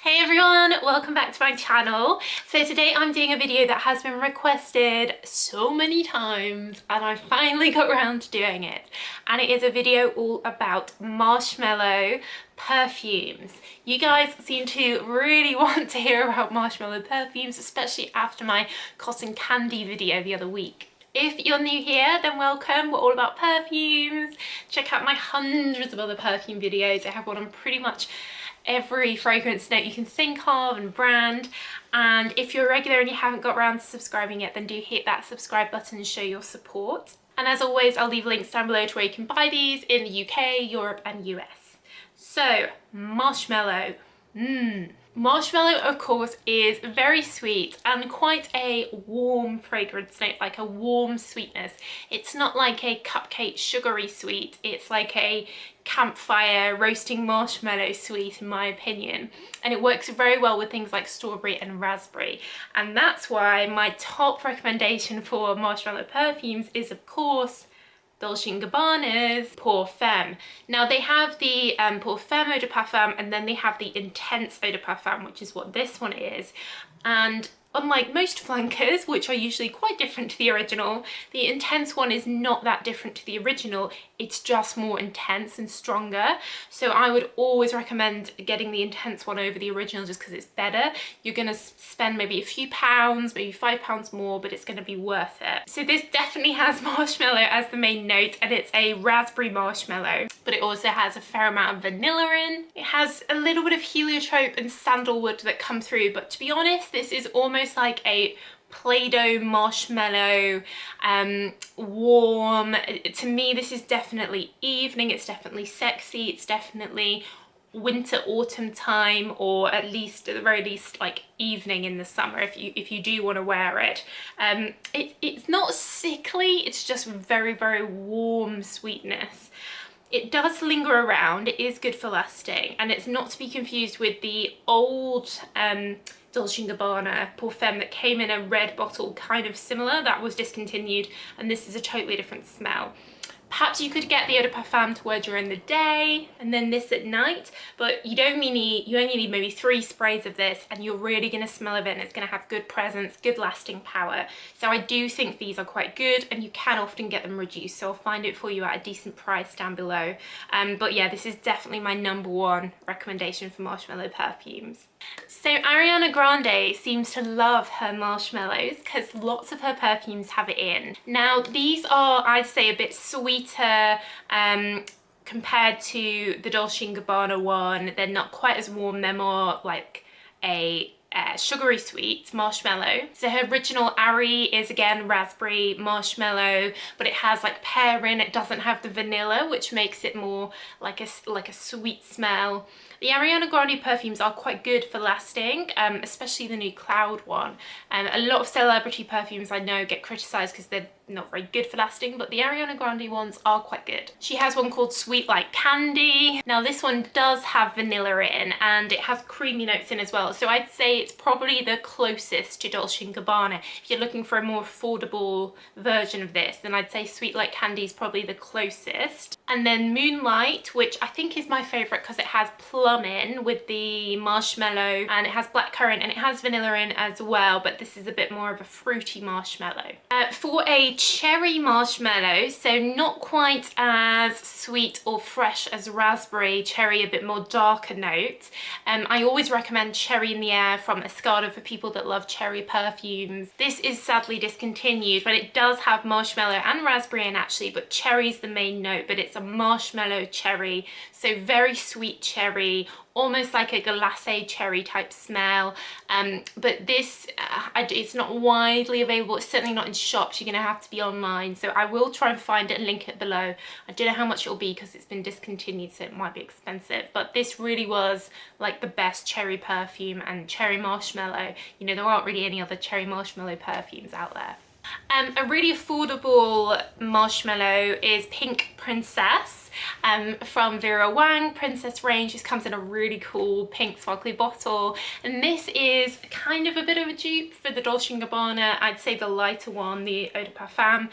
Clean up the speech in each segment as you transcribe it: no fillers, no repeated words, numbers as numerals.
Hey everyone, welcome back to my channel. So today I'm doing a video that has been requested so many times and I finally got around to doing it. And it is a video all about marshmallow perfumes. You guys seem to really want to hear about marshmallow perfumes, especially after my cotton candy video the other week. If you're new here, then welcome. We're all about perfumes. Check out my hundreds of other perfume videos. I have one on pretty much every fragrance note you can think of and brand. And if you're a regular and you haven't got around to subscribing yet, then do hit that subscribe button and show your support. And as always, I'll leave links down below to where you can buy these in the UK, Europe and US. So, marshmallow. Marshmallow, of course, is very sweet and quite a warm fragrance note, like a warm sweetness. It's not like a cupcake sugary sweet, it's like a campfire roasting marshmallow sweet in my opinion. And it works very well with things like strawberry and raspberry. And that's why my top recommendation for marshmallow perfumes is, of course, Dolce & Gabbana's Parfum. Now they have the Parfum Eau de Parfum and then they have the Intense Eau de Parfum, which is what this one is. And unlike most flankers, which are usually quite different to the original, the Intense one is not that different to the original. It's just more intense and stronger. So I would always recommend getting the Intense one over the original just because it's better. You're gonna spend maybe a few pounds, maybe £5 more, but it's gonna be worth it. So this definitely has marshmallow as the main note, and it's a raspberry marshmallow, but it also has a fair amount of vanilla in. It has a little bit of heliotrope and sandalwood that come through, but to be honest, this is almost like a Play-Doh marshmallow, warm. To me, this is definitely evening, it's definitely sexy, it's definitely winter autumn time, or at least at the very least like evening in the summer if you do want to wear it. It's not sickly, it's just very warm sweetness. It does linger around, it is good for lasting, and it's not to be confused with the old Dolce & Gabbana Parfum that came in a red bottle, kind of similar. That was discontinued, and this is a totally different smell. Perhaps you could get the Eau de Parfum to wear during the day and then this at night, but you only need maybe 3 sprays of this and you're really going to smell of it, and it's going to have good presence, good lasting power. So I do think these are quite good, and you can often get them reduced, so I'll find it for you at a decent price down below. But yeah, this is definitely my #1 recommendation for marshmallow perfumes. So Ariana Grande seems to love her marshmallows because lots of her perfumes have it in. Now these are, I'd say, a bit sweeter compared to the Dolce & Gabbana one. They're not quite as warm, they're more like a sugary sweet marshmallow. So her original Ari is again raspberry marshmallow, but it has like pear in. It doesn't have the vanilla, which makes it more like a sweet smell. The Ariana Grande perfumes are quite good for lasting, especially the new Cloud one. And a lot of celebrity perfumes I know get criticised because they're not very good for lasting, but the Ariana Grande ones are quite good. She has one called Sweet Like Candy. Now this one does have vanilla in, and it has creamy notes in as well. So I'd say it's probably the closest to Dolce & Gabbana. If you're looking for a more affordable version of this, then I'd say Sweet Like Candy is probably the closest. And then Moonlight, which I think is my favourite because it has plum in with the marshmallow, and it has blackcurrant, and it has vanilla in as well, but this is a bit more of a fruity marshmallow. For a cherry marshmallow, so not quite as sweet or fresh as raspberry, cherry a bit more darker note, I always recommend Cherry in the Air from Escada for people that love cherry perfumes. This is sadly discontinued, but it does have marshmallow and raspberry in actually, but cherry's the main note, but it's a marshmallow cherry, so very sweet cherry, almost like a glacé cherry type smell. But this, it's not widely available. It's certainly not in shops. You're gonna have to be online. So I will try and find it and link it below. I don't know how much it'll be because it's been discontinued, so it might be expensive. But this really was like the best cherry perfume and cherry marshmallow. You know, there aren't really any other cherry marshmallow perfumes out there. A really affordable marshmallow is Pink Princess. from Vera Wang Princess range. This comes in a really cool pink sparkly bottle, and this is kind of a bit of a dupe for the Dolce & Gabbana. I'd say the lighter one, the Eau de Parfum,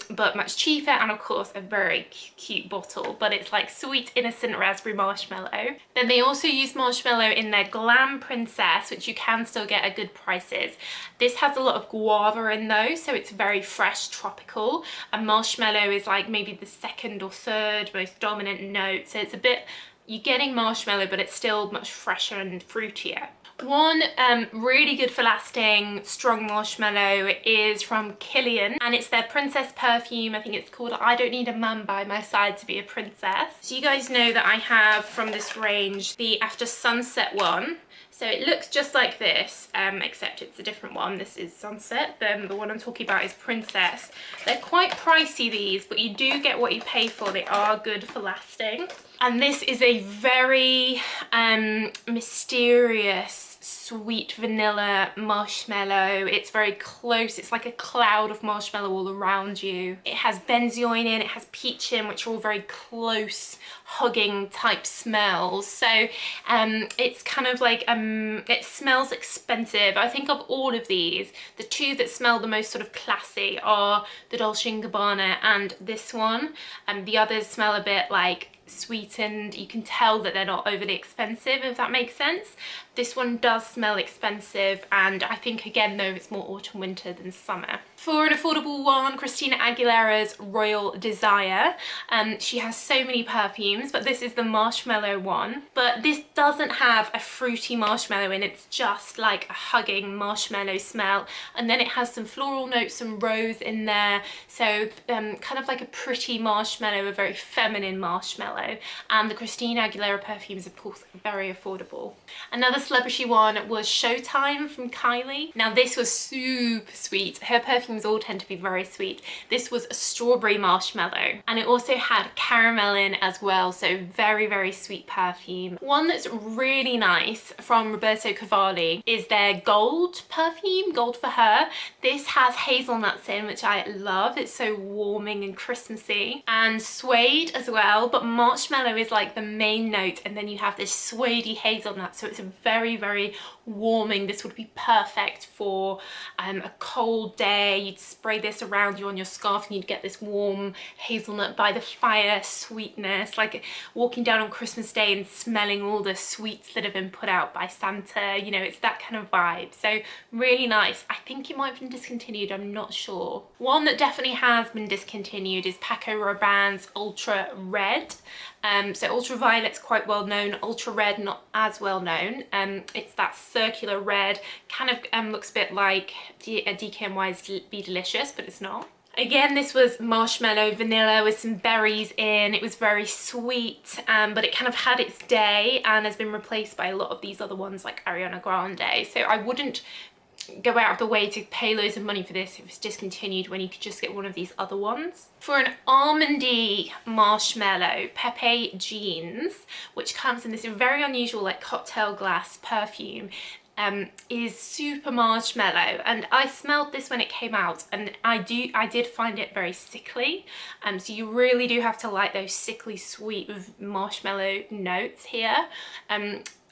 but much cheaper, and of course a very cute bottle, but it's like sweet innocent raspberry marshmallow. Then they also use marshmallow in their Glam Princess, which you can still get at good prices. This has a lot of guava in though, so it's very fresh, tropical, and marshmallow is like maybe the second or third most dominant note, so it's a bit, you're getting marshmallow but it's still much fresher and fruitier. One really good for lasting strong marshmallow is from Kilian, and it's their princess perfume. I think it's called I Don't Need a Man by My Side to Be a Princess. So you guys know that I have from this range the After Sunset one. So it looks just like this, except it's a different one. This is Sunset, then the one I'm talking about is Princess. They're quite pricey, these, but you do get what you pay for. They are good for lasting. And this is a very mysterious sweet vanilla marshmallow. It's very close, it's like a cloud of marshmallow all around you. It has benzoin in, it has peach in, which are all very close hugging type smells. So it's kind of like it smells expensive. I think of all of these, the two that smell the most sort of classy are the Dolce & Gabbana and this one, and the others smell a bit like sweetened. You can tell that they're not overly expensive, if that makes sense. This one does smell expensive, and I think again though it's more autumn winter than summer. For an affordable one, Christina Aguilera's Royal Desire. She has so many perfumes, but this is the marshmallow one. But this doesn't have a fruity marshmallow in, it's just like a hugging marshmallow smell. And then it has some floral notes, some rose in there. So kind of like a pretty marshmallow, a very feminine marshmallow. And the Christina Aguilera perfumes, of course, are very affordable. Another celebrity one was Showtime from Kylie. Now this was super sweet. Her perfumes all tend to be very sweet. This was a strawberry marshmallow, and it also had caramel in as well, so very, very sweet perfume. One that's really nice from Roberto Cavalli is their Gold perfume, Gold for Her. This has hazelnuts in, which I love. It's so warming and Christmassy, and suede as well, but marshmallow is like the main note, and then you have this suedey hazelnut, so it's a very, very warming. This would be perfect for a cold day. You'd spray this around you on your scarf and you'd get this warm hazelnut by the fire sweetness, like walking down on Christmas Day and smelling all the sweets that have been put out by Santa. You know, it's that kind of vibe. So really nice. I think it might have been discontinued, I'm not sure. One that definitely has been discontinued is Paco Rabanne's Ultra Red. So Ultraviolet's quite well known, Ultra Red not as well known. It's that circular red, kind of looks a bit like DKNY's Be Delicious, but it's not. Again, this was marshmallow vanilla with some berries in. It was very sweet, but it kind of had its day and has been replaced by a lot of these other ones like Ariana Grande. So I wouldn't go out of the way to pay loads of money for this if it's discontinued when you could just get one of these other ones. For an almondy marshmallow, Pepe Jeans, which comes in this very unusual like cocktail glass perfume, is super marshmallow, and I smelled this when it came out, and I did find it very sickly, so you really do have to like those sickly sweet marshmallow notes here.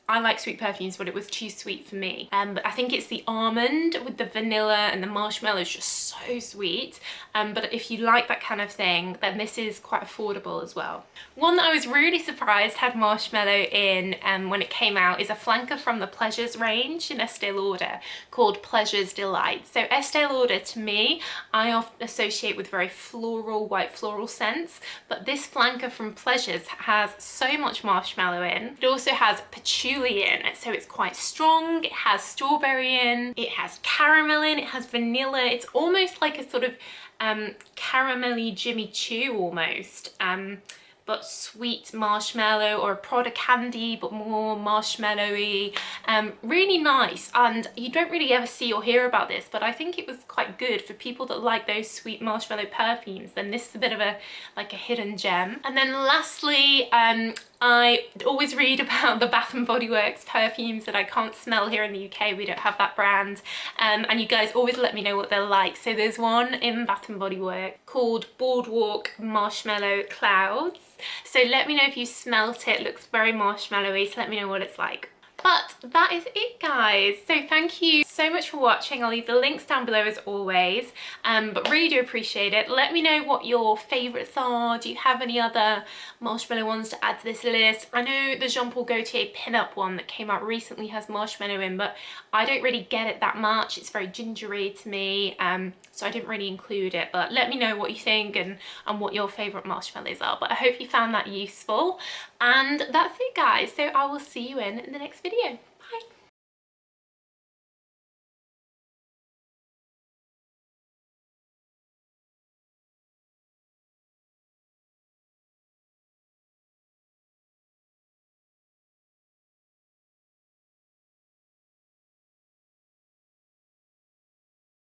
I like sweet perfumes, but it was too sweet for me. But I think it's the almond with the vanilla and the marshmallow is just so sweet. But if you like that kind of thing, then this is quite affordable as well. One that I was really surprised had marshmallow in when it came out is a flanker from the Pleasures range in Estee Lauder called Pleasures Delight. So Estee Lauder, to me, I often associate with very floral, white floral scents, but this flanker from Pleasures has so much marshmallow in. It also has patchouli in, so it's quite strong. It has strawberry in, it has caramel in, it has vanilla. It's almost like a sort of caramelly Jimmy Choo almost, but sweet marshmallow, or a Prada candy but more marshmallowy. Really nice, and you don't really ever see or hear about this, but I think it was quite good for people that like those sweet marshmallow perfumes. Then this is a bit of a like a hidden gem. And then lastly, I always read about the Bath & Body Works perfumes that I can't smell here in the UK. We don't have that brand. And you guys always let me know what they're like. So there's one in Bath & Body Works called Boardwalk Marshmallow Clouds. So let me know if you smelt it. It looks very marshmallowy, so let me know what it's like. But that is it, guys. So thank you so much for watching. I'll leave the links down below as always, but really do appreciate it. Let me know what your favourites are. Do you have any other marshmallow ones to add to this list? I know the Jean Paul Gaultier pin-up one that came out recently has marshmallow in, but I don't really get it that much. It's very gingery to me, so I didn't really include it. But let me know what you think and what your favourite marshmallows are. But I hope you found that useful. And that's it, guys. So I will see you in the next video. Bye.